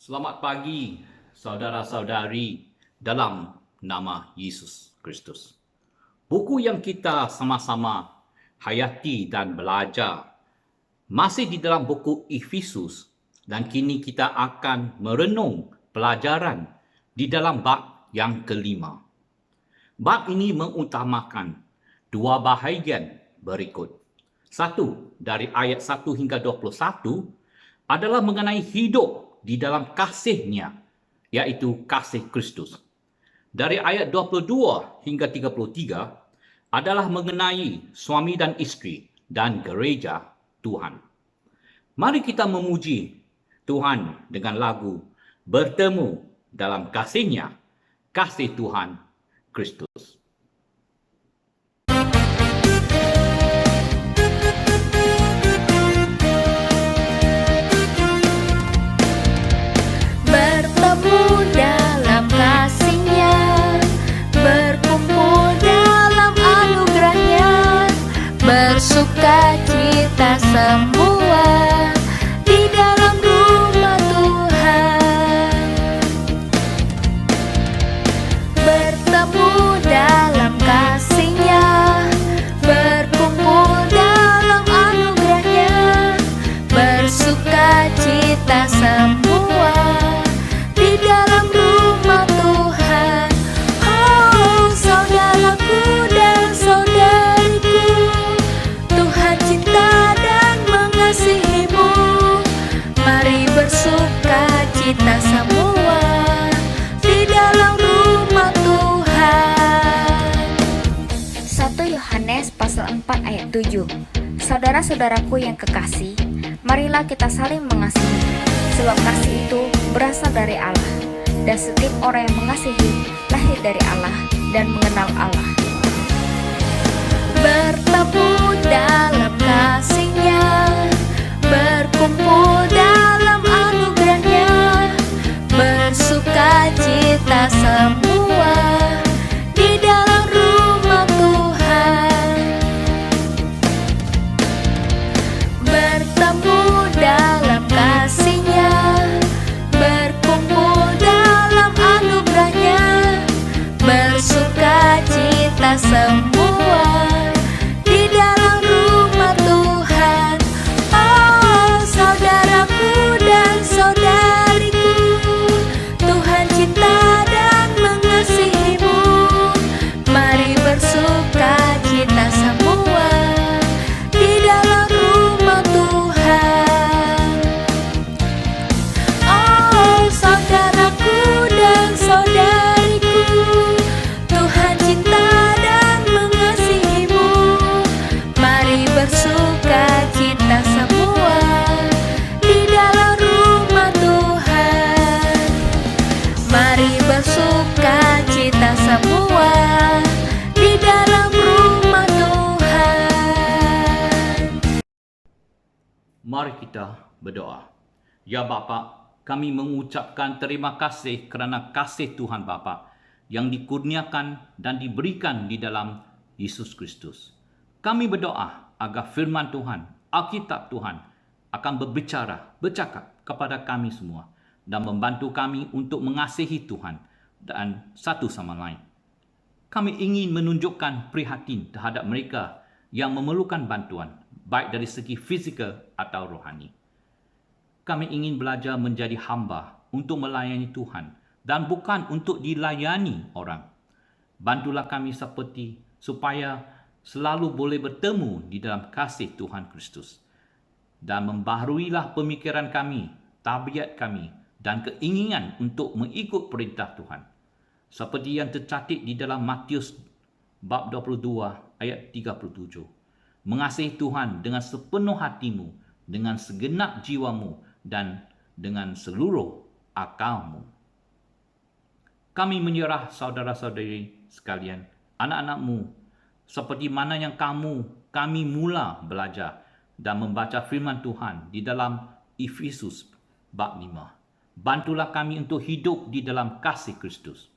Selamat pagi, saudara-saudari, dalam nama Yesus Kristus. Buku yang kita sama-sama hayati dan belajar masih di dalam buku Efesus, dan kini kita akan merenung pelajaran di dalam bab yang kelima. Bab ini mengutamakan dua bahagian berikut. Satu, dari ayat 1 hingga 21 adalah mengenai hidup di dalam kasihnya, yaitu kasih Kristus. Dari ayat 22 hingga 33 adalah mengenai suami dan isteri dan gereja Tuhan. Mari kita memuji Tuhan dengan lagu Bertemu dalam kasihnya, kasih Tuhan Kristus. Sukacita semua di dalam rumah Tuhan, bertemu dalam kasih-Nya, berkumpul dalam anugerah-Nya, bersukacita semua di dalam rumah Tuhan. Oh, saudaraku dan saudariku, cinta dan mengasihimu. Mari bersukacita semua di dalam rumah Tuhan. 1 Yohanes pasal 4 ayat 7. Saudara-saudaraku yang kekasih, marilah kita saling mengasihi, sebab kasih itu berasal dari Allah, dan setiap orang yang mengasihi lahir dari Allah dan mengenal Allah. Bertemu dalam kasih-Nya, berkumpul dalam anugerah-Nya, bersukacita semua di dalam rumah Tuhan. Bertemu dalam kasih-Nya, berkumpul dalam anugerah-Nya, bersukacita semua di dalam rumah Tuhan. Oh, saudaraku dan saudariku, Tuhan cinta dan mengasihimu. Mari bersukacita semua di dalam rumah Tuhan. Oh, saudaraku dan saudariku, Tuhan cinta dan mengasihimu. Mari bersukacita semua di dalam rumah Tuhan. Mari bersukacita semua di dalam rumah Tuhan. Mari kita berdoa. Ya Bapa, kami mengucapkan terima kasih kerana kasih Tuhan Bapa yang dikurniakan dan diberikan di dalam Yesus Kristus. Kami berdoa agar firman Tuhan, Alkitab Tuhan akan bercakap kepada kami semua dan membantu kami untuk mengasihi Tuhan dan satu sama lain. Kami ingin menunjukkan prihatin terhadap mereka yang memerlukan bantuan, baik dari segi fizikal atau rohani. Kami ingin belajar menjadi hamba untuk melayani Tuhan dan bukan untuk dilayani orang. Bantulah kami supaya selalu boleh bertemu di dalam kasih Tuhan Kristus. Dan membaharuilah pemikiran kami, tabiat kami, dan keinginan untuk mengikut perintah Tuhan. Seperti yang tercatat di dalam Matius bab 22 ayat 37. Mengasihi Tuhan dengan sepenuh hatimu, dengan segenap jiwamu, dan dengan seluruh akalmu. Kami menyerah saudara-saudari sekalian, anak-anakmu, seperti mana yang kami mula belajar dan membaca firman Tuhan di dalam Efesus bab 5. Bantulah kami untuk hidup di dalam kasih Kristus.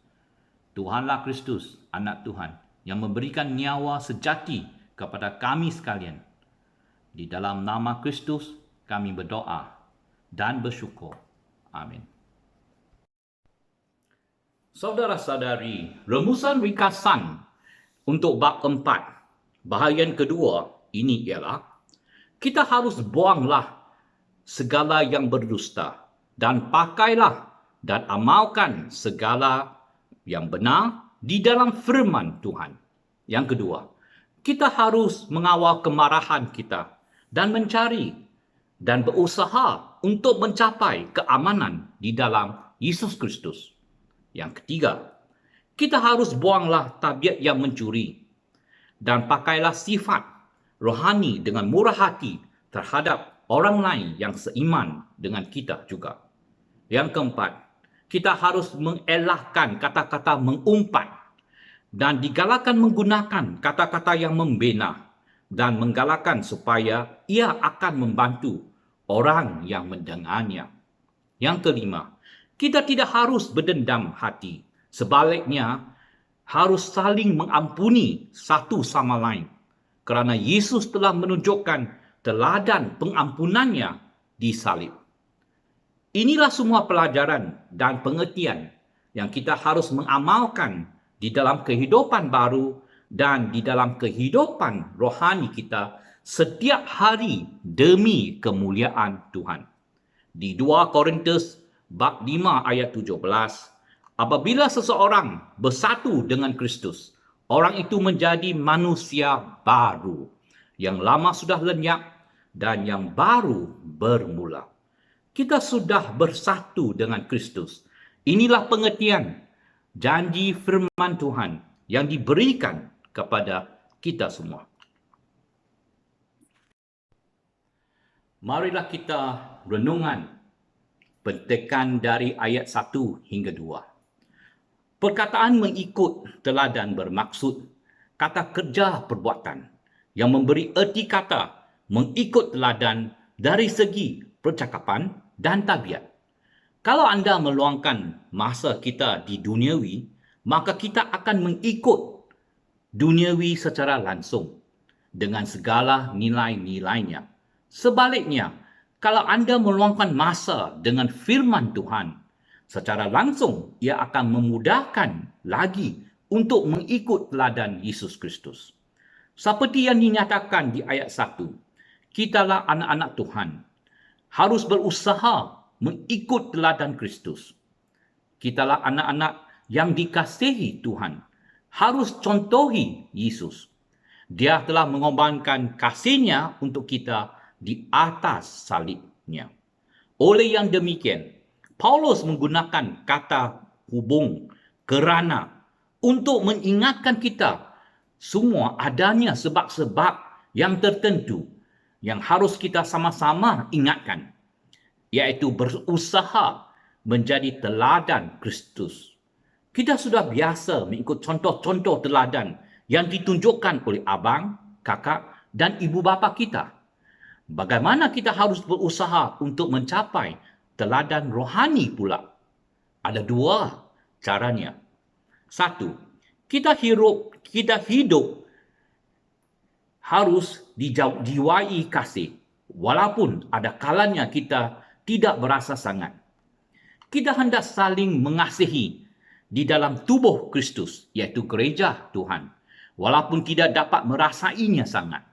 Tuhanlah Kristus, anak Tuhan, yang memberikan nyawa sejati kepada kami sekalian. Di dalam nama Kristus kami berdoa dan bersyukur. Amin. Saudara-saudari, rumusan ringkasan untuk bab 4, bahagian kedua ini ialah kita harus buanglah segala yang berdusta dan pakailah dan amalkan segala yang benar di dalam firman Tuhan. Yang kedua, kita harus mengawal kemarahan kita dan mencari dan berusaha untuk mencapai keamanan di dalam Yesus Kristus. Yang ketiga, kita harus buanglah tabiat yang mencuri dan pakailah sifat rohani dengan murah hati terhadap orang lain yang seiman dengan kita juga. Yang keempat, kita harus mengelakkan kata-kata mengumpat dan digalakkan menggunakan kata-kata yang membina dan menggalakkan supaya ia akan membantu orang yang mendengarnya. Yang kelima, kita tidak harus berdendam hati. Sebaliknya, harus saling mengampuni satu sama lain. Kerana Yesus telah menunjukkan teladan pengampunannya di salib. Inilah semua pelajaran dan pengertian yang kita harus mengamalkan di dalam kehidupan baru dan di dalam kehidupan rohani kita setiap hari demi kemuliaan Tuhan. Di 2 Korintus bab 5 ayat 17, apabila seseorang bersatu dengan Kristus, orang itu menjadi manusia baru. Yang lama sudah lenyap dan yang baru bermula. Kita sudah bersatu dengan Kristus. Inilah pengertian janji firman Tuhan yang diberikan kepada kita semua. Marilah kita renungan petikan dari ayat 1 hingga 2. Perkataan mengikut teladan bermaksud kata kerja perbuatan yang memberi erti kata mengikut teladan dari segi percakapan dan tabiat. Kalau anda meluangkan masa kita di duniawi, maka kita akan mengikut duniawi secara langsung dengan segala nilai-nilainya. Sebaliknya, kalau anda meluangkan masa dengan firman Tuhan, secara langsung ia akan memudahkan lagi untuk mengikut teladan Yesus Kristus. Seperti yang dinyatakan di ayat 1, kitalah anak-anak Tuhan, harus berusaha mengikut teladan Kristus. Kitalah anak-anak yang dikasihi Tuhan, harus contohi Yesus. Dia telah mengorbankan kasihnya untuk kita di atas salibnya. Oleh yang demikian, Paulus menggunakan kata hubung kerana untuk mengingatkan kita semua adanya sebab-sebab yang tertentu yang harus kita sama-sama ingatkan, iaitu berusaha menjadi teladan Kristus. Kita sudah biasa mengikut contoh-contoh teladan yang ditunjukkan oleh abang, kakak dan ibu bapa kita. Bagaimana kita harus berusaha untuk mencapai teladan rohani pula? Ada dua caranya. Satu, kita hidup harus dijiwai kasih, walaupun ada kalanya kita tidak berasa sangat. Kita hendak saling mengasihi di dalam tubuh Kristus, iaitu gereja Tuhan, walaupun tidak dapat merasainya sangat.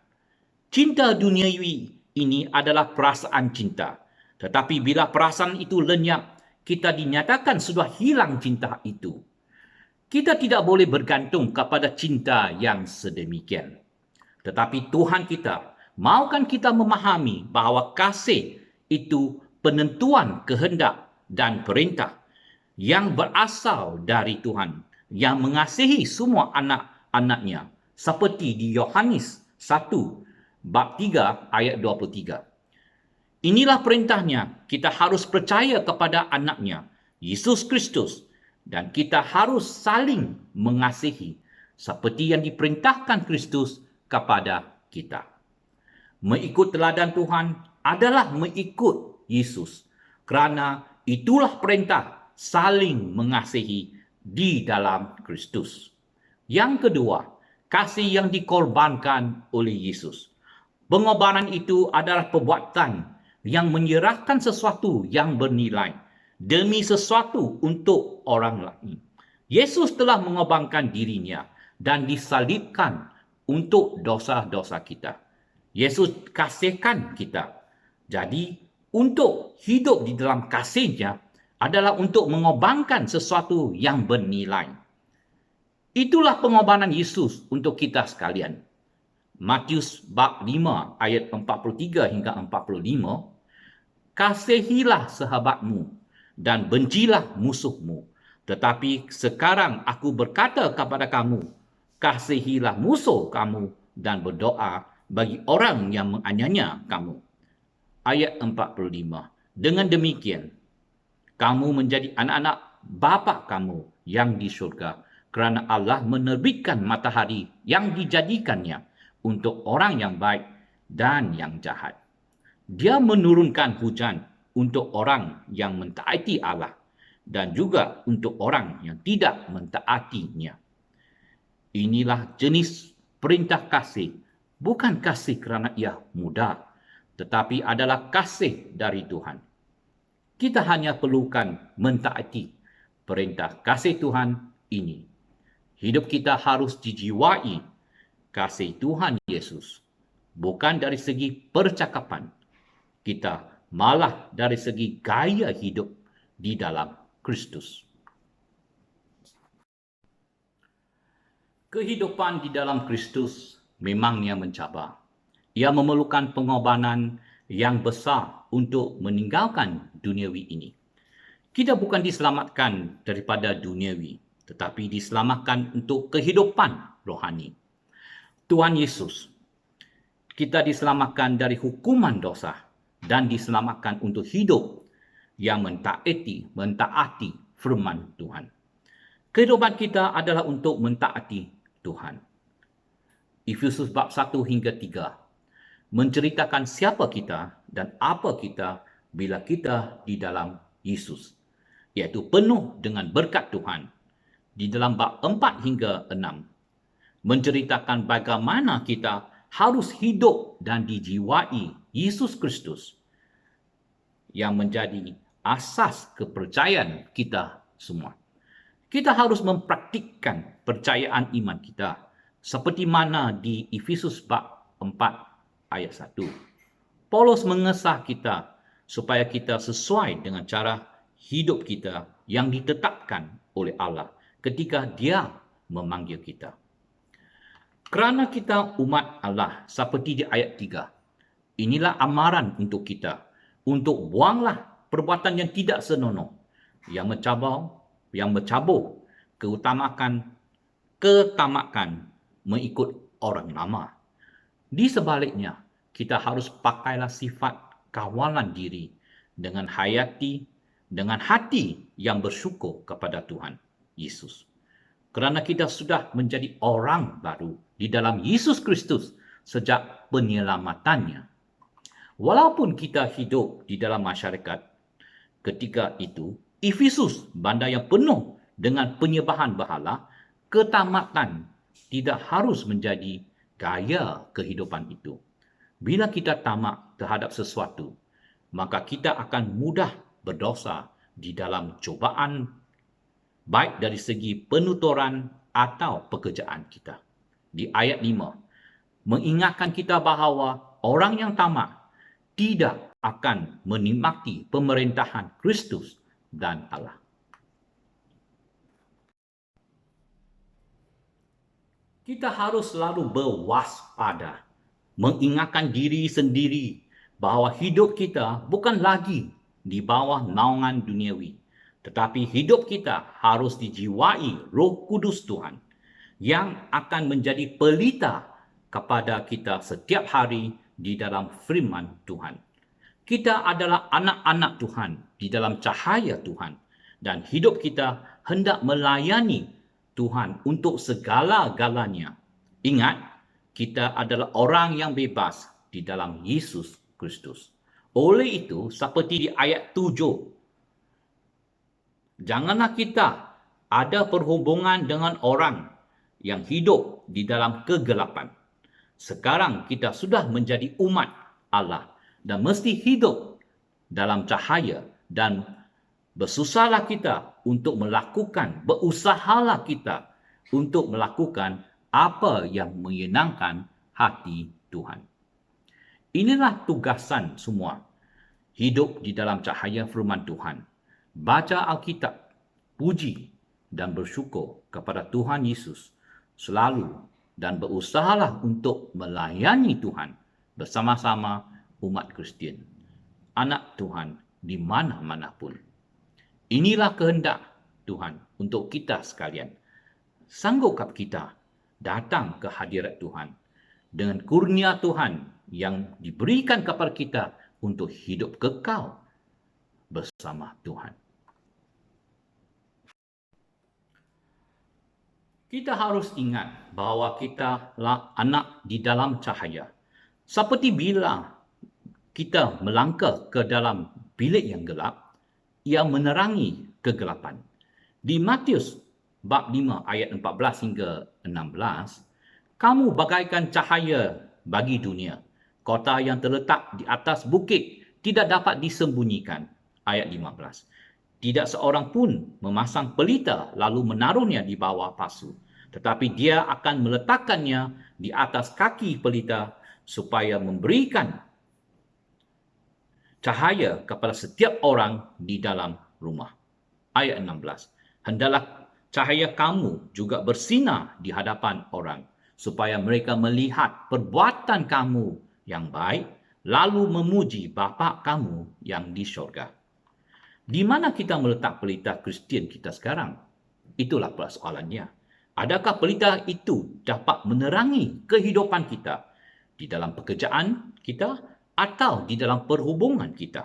Cinta duniawi ini adalah perasaan cinta. Tetapi bila perasaan itu lenyap, kita dinyatakan sudah hilang cinta itu. Kita tidak boleh bergantung kepada cinta yang sedemikian. Tetapi Tuhan kita mahukan kita memahami bahawa kasih itu penentuan kehendak dan perintah yang berasal dari Tuhan, yang mengasihi semua anak-anaknya, seperti di Yohanes 1 bab 3 ayat 23. Inilah perintahnya, kita harus percaya kepada anaknya, Yesus Kristus, dan kita harus saling mengasihi seperti yang diperintahkan Kristus kepada kita. Mengikut teladan Tuhan adalah mengikut Yesus, kerana itulah perintah saling mengasihi di dalam Kristus. Yang kedua, kasih yang dikorbankan oleh Yesus. Pengorbanan itu adalah perbuatan yang menyerahkan sesuatu yang bernilai demi sesuatu untuk orang lain. Yesus telah mengorbankan dirinya dan disalibkan untuk dosa-dosa kita. Yesus kasihkan kita. Jadi, untuk hidup di dalam kasihnya adalah untuk mengorbankan sesuatu yang bernilai. Itulah pengorbanan Yesus untuk kita sekalian. Matius bab 5 ayat 43 hingga 45, kasihilah sahabatmu dan bencilah musuhmu. Tetapi sekarang aku berkata kepada kamu, kasihilah musuh kamu dan berdoa bagi orang yang menganiaya kamu. Ayat 45. Dengan demikian, kamu menjadi anak-anak Bapa kamu yang di syurga, kerana Allah menerbitkan matahari yang dijadikannya untuk orang yang baik dan yang jahat. Dia menurunkan hujan untuk orang yang mentaati Allah dan juga untuk orang yang tidak mentaatinya. Inilah jenis perintah kasih, bukan kasih kerana ia mudah, tetapi adalah kasih dari Tuhan. Kita hanya perlukan mentaati perintah kasih Tuhan ini. Hidup kita harus dijiwai kasih Tuhan Yesus, bukan dari segi percakapan kita, malah dari segi gaya hidup di dalam Kristus. Kehidupan di dalam Kristus memangnya mencabar. Ia memerlukan pengorbanan yang besar untuk meninggalkan duniawi ini. Kita bukan diselamatkan daripada duniawi, tetapi diselamatkan untuk kehidupan rohani. Tuhan Yesus, kita diselamatkan dari hukuman dosa dan diselamatkan untuk hidup yang mentaati firman Tuhan. Kehidupan kita adalah untuk mentaati Tuhan. Efesus bab 1 hingga 3 menceritakan siapa kita dan apa kita bila kita di dalam Yesus, iaitu penuh dengan berkat Tuhan. Di dalam bab 4 hingga 6 menceritakan bagaimana kita harus hidup dan dijiwai Yesus Kristus yang menjadi asas kepercayaan kita semua. Kita harus mempraktikkan percayaan iman kita seperti mana di Efesus bab 4 ayat 1. Paulus mengesah kita supaya kita sesuai dengan cara hidup kita yang ditetapkan oleh Allah ketika Dia memanggil kita. Kerana kita umat Allah seperti di ayat 3, inilah amaran untuk kita, untuk buanglah perbuatan yang tidak senonoh, yang mencabur ketamakan mengikut orang lama. Di sebaliknya, kita harus pakailah sifat kawalan diri dengan hati yang bersyukur kepada Tuhan Yesus. Kerana kita sudah menjadi orang baru di dalam Yesus Kristus sejak penyelamatannya. Walaupun kita hidup di dalam masyarakat ketika itu, Efesus, bandar yang penuh dengan penyembahan berhala, ketamatan tidak harus menjadi gaya kehidupan itu. Bila kita tamak terhadap sesuatu, maka kita akan mudah berdosa di dalam cubaan, baik dari segi penuturan atau pekerjaan kita. Di ayat 5, mengingatkan kita bahawa orang yang tamak tidak akan menikmati pemerintahan Kristus dan Allah. Kita harus selalu berwaspada, mengingatkan diri sendiri bahawa hidup kita bukan lagi di bawah naungan duniawi, tetapi hidup kita harus dijiwai Roh Kudus Tuhan yang akan menjadi pelita kepada kita setiap hari di dalam firman Tuhan. Kita adalah anak-anak Tuhan di dalam cahaya Tuhan dan hidup kita hendak melayani Tuhan untuk segala-galanya. Ingat, kita adalah orang yang bebas di dalam Yesus Kristus. Oleh itu, seperti di ayat 7, janganlah kita ada perhubungan dengan orang yang hidup di dalam kegelapan. Sekarang kita sudah menjadi umat Allah dan mesti hidup dalam cahaya dan Bersusahlah kita untuk melakukan, berusahalah kita untuk melakukan apa yang menyenangkan hati Tuhan. Inilah tugasan semua. Hidup di dalam cahaya firman Tuhan. Baca Alkitab, puji dan bersyukur kepada Tuhan Yesus selalu dan berusahalah untuk melayani Tuhan bersama-sama umat Kristian, anak Tuhan di mana-mana pun. Inilah kehendak Tuhan untuk kita sekalian. Sanggupkah kita datang ke hadirat Tuhan dengan kurnia Tuhan yang diberikan kepada kita untuk hidup kekal bersama Tuhan. Kita harus ingat bahawa kita adalah anak di dalam cahaya. Seperti bila kita melangkah ke dalam bilik yang gelap, ia menerangi kegelapan. Di Matius bab 5 ayat 14 hingga 16, kamu bagaikan cahaya bagi dunia. Kota yang terletak di atas bukit tidak dapat disembunyikan. Ayat 15. Tidak seorang pun memasang pelita lalu menaruhnya di bawah pasu. Tetapi dia akan meletakkannya di atas kaki pelita supaya memberikan cahaya kepada setiap orang di dalam rumah. Ayat 16. Hendaklah cahaya kamu juga bersinar di hadapan orang, supaya mereka melihat perbuatan kamu yang baik, lalu memuji Bapa kamu yang di syurga. Di mana kita meletak pelita Kristian kita sekarang? Itulah persoalannya. Adakah pelita itu dapat menerangi kehidupan kita di dalam pekerjaan kita atau di dalam perhubungan kita?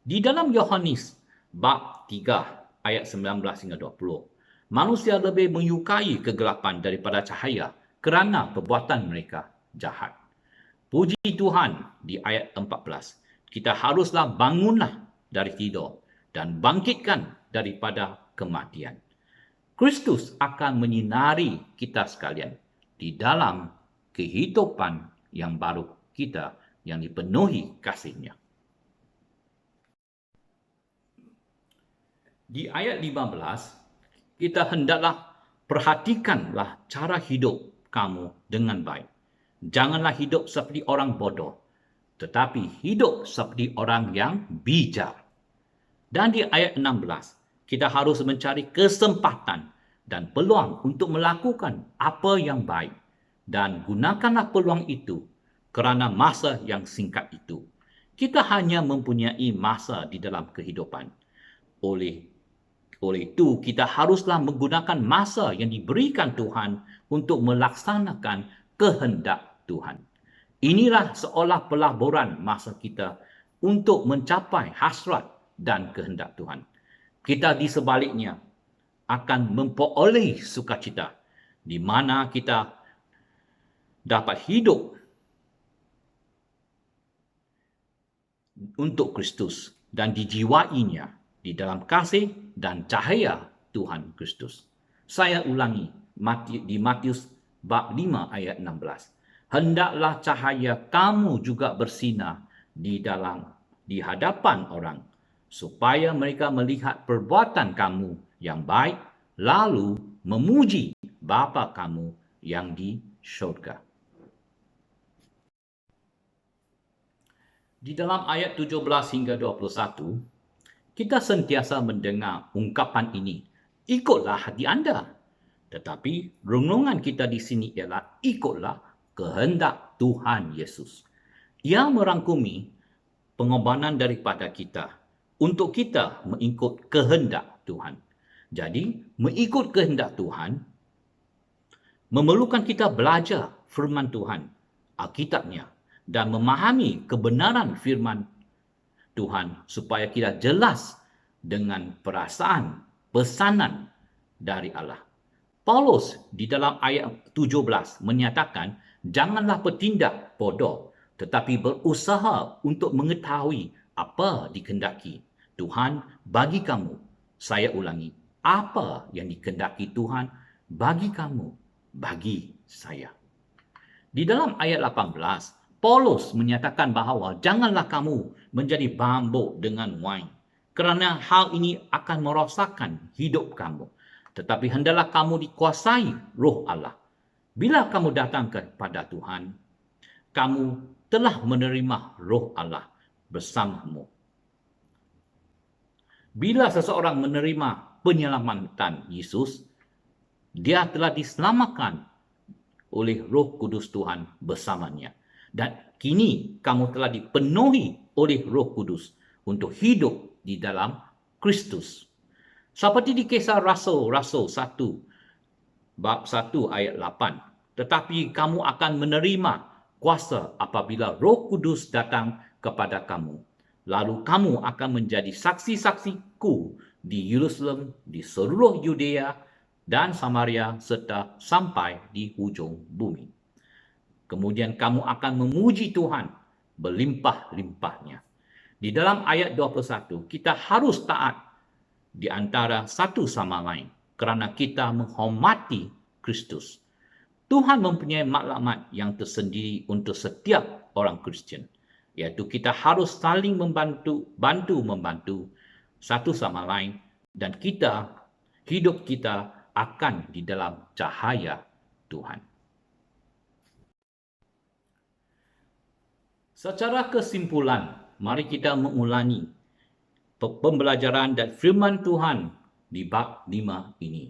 Di dalam Yohanes bab 3 ayat 19 hingga 20, manusia lebih menyukai kegelapan daripada cahaya kerana perbuatan mereka jahat. Puji Tuhan, di ayat 14, kita haruslah bangunlah dari tidur dan bangkitkan daripada kematian. Kristus akan menyinari kita sekalian di dalam kehidupan yang baru kita yang dipenuhi kasih-Nya. Di ayat 15, kita hendaklah perhatikanlah cara hidup kamu dengan baik. Janganlah hidup seperti orang bodoh, tetapi hidup seperti orang yang bijak. Dan di ayat 16, kita harus mencari kesempatan dan peluang untuk melakukan apa yang baik. Dan gunakanlah peluang itu kerana masa yang singkat itu. Kita hanya mempunyai masa di dalam kehidupan. Oleh itu, kita haruslah menggunakan masa yang diberikan Tuhan untuk melaksanakan kehendak Tuhan. Inilah seolah pelaburan masa kita untuk mencapai hasrat dan kehendak Tuhan. Kita di sebaliknya akan memperoleh sukacita di mana kita dapat hidup untuk Kristus dan dijiwainya di dalam kasih dan cahaya Tuhan Kristus. Saya ulangi di Matius bab 5 ayat 16. Hendaklah cahaya kamu juga bersinar di hadapan orang, supaya mereka melihat perbuatan kamu yang baik, lalu memuji Bapa kamu yang di syurga. Di dalam ayat 17 hingga 21, kita sentiasa mendengar ungkapan ini, ikutlah hati anda. Tetapi renungan kita di sini ialah ikutlah kehendak Tuhan Yesus. Ia merangkumi pengorbanan daripada kita untuk kita mengikut kehendak Tuhan. Jadi, mengikut kehendak Tuhan memerlukan kita belajar firman Tuhan, Alkitabnya, dan memahami kebenaran firman Tuhan supaya kita jelas dengan perasaan, pesanan dari Allah. Paulus di dalam ayat 17 menyatakan, janganlah bertindak bodoh, tetapi berusaha untuk mengetahui apa dikehendaki Tuhan bagi kamu. Saya ulangi, apa yang dikehendaki Tuhan bagi kamu, bagi saya. Di dalam ayat 18, Paulus menyatakan bahawa janganlah kamu menjadi mabuk dengan wine, kerana hal ini akan merosakkan hidup kamu. Tetapi hendaklah kamu dikuasai Roh Allah. Bila kamu datang kepada Tuhan, kamu telah menerima Roh Allah bersamamu. Bila seseorang menerima penyelamatan Yesus, dia telah diselamatkan oleh Roh Kudus Tuhan bersamanya. Dan kini kamu telah dipenuhi oleh Roh Kudus untuk hidup di dalam Kristus. Seperti di Kisah Rasul-Rasul 1 bab 1 ayat 8. Tetapi kamu akan menerima kuasa apabila Roh Kudus datang kepada kamu. Lalu kamu akan menjadi saksi-saksiku di Yerusalem, di seluruh Yudea dan Samaria serta sampai di hujung bumi. Kemudian kamu akan memuji Tuhan berlimpah-limpahnya. Di dalam ayat 21, kita harus taat di antara satu sama lain kerana kita menghormati Kristus. Tuhan mempunyai maklumat yang tersendiri untuk setiap orang Kristian, iaitu kita harus saling membantu satu sama lain, dan hidup kita akan di dalam cahaya Tuhan. Secara kesimpulan, mari kita mengulangi pembelajaran dan firman Tuhan di bab 5 ini.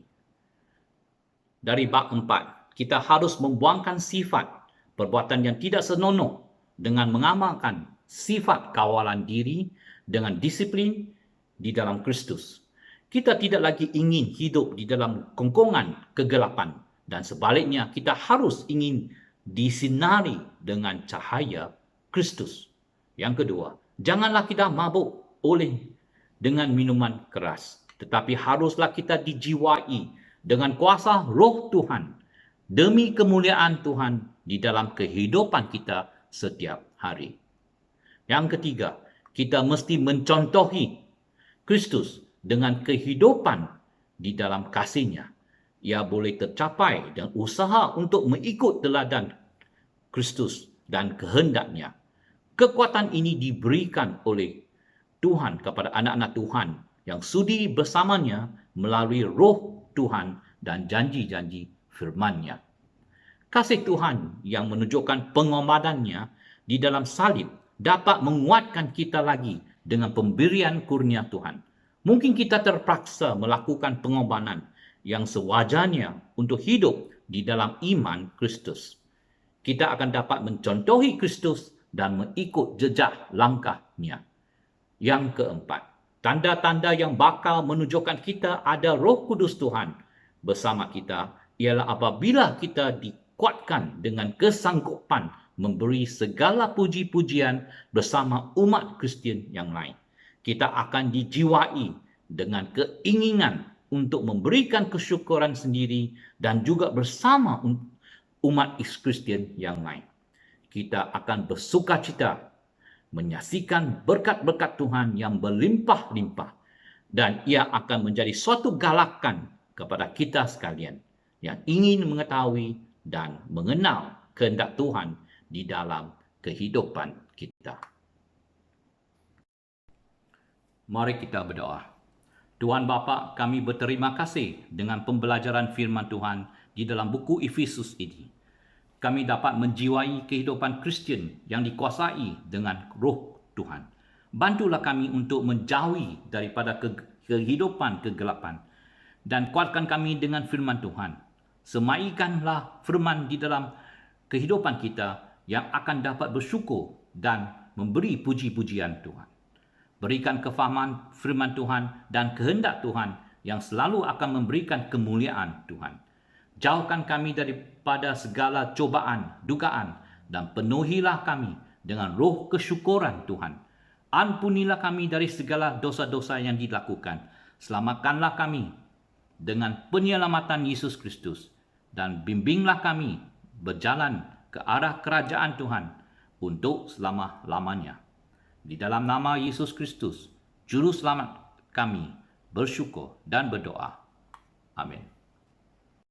Dari bab 4, kita harus membuangkan sifat perbuatan yang tidak senonoh dengan mengamalkan sifat kawalan diri dengan disiplin di dalam Kristus. Kita tidak lagi ingin hidup di dalam kongkongan kegelapan, dan sebaliknya kita harus ingin disinari dengan cahaya Kristus. Yang kedua, janganlah kita mabuk dengan minuman keras, tetapi haruslah kita dijiwai dengan kuasa Roh Tuhan demi kemuliaan Tuhan di dalam kehidupan kita setiap hari. Yang ketiga, kita mesti mencontohi Kristus dengan kehidupan di dalam kasih-Nya. Ia boleh tercapai dengan usaha untuk mengikut teladan Kristus dan kehendak-Nya. Kekuatan ini diberikan oleh Tuhan kepada anak-anak Tuhan yang sudi bersamanya melalui Roh Tuhan dan janji-janji firman-Nya. Kasih Tuhan yang menunjukkan pengorbanan-Nya di dalam salib dapat menguatkan kita lagi dengan pemberian kurnia Tuhan. Mungkin kita terpaksa melakukan pengorbanan yang sewajarnya untuk hidup di dalam iman Kristus. Kita akan dapat mencontohi Kristus dan mengikut jejak langkah-Nya. Yang keempat, tanda-tanda yang bakal menunjukkan kita ada Roh Kudus Tuhan bersama kita ialah apabila kita dikuatkan dengan kesanggupan memberi segala puji-pujian bersama umat Kristian yang lain. Kita akan dijiwai dengan keinginan untuk memberikan kesyukuran sendiri dan juga bersama umat Kristian yang lain. Kita akan bersukacita menyaksikan berkat-berkat Tuhan yang berlimpah-limpah, dan ia akan menjadi suatu galakan kepada kita sekalian yang ingin mengetahui dan mengenal kehendak Tuhan di dalam kehidupan kita. Mari kita berdoa. Tuhan Bapa, kami berterima kasih dengan pembelajaran firman Tuhan di dalam buku Efesus ini. Kami dapat menjiwai kehidupan Kristian yang dikuasai dengan Roh Tuhan. Bantulah kami untuk menjauhi daripada kehidupan kegelapan dan kuatkan kami dengan firman Tuhan. Semaikanlah firman di dalam kehidupan kita yang akan dapat bersyukur dan memberi puji-pujian Tuhan. Berikan kefahaman firman Tuhan dan kehendak Tuhan yang selalu akan memberikan kemuliaan Tuhan. Jauhkan kami daripada segala cobaan, dugaan, dan penuhilah kami dengan roh kesyukuran Tuhan. Ampunilah kami dari segala dosa-dosa yang dilakukan. Selamatkanlah kami dengan penyelamatan Yesus Kristus, dan bimbinglah kami berjalan ke arah kerajaan Tuhan untuk selama-lamanya. Di dalam nama Yesus Kristus, Juru Selamat kami bersyukur dan berdoa. Amin.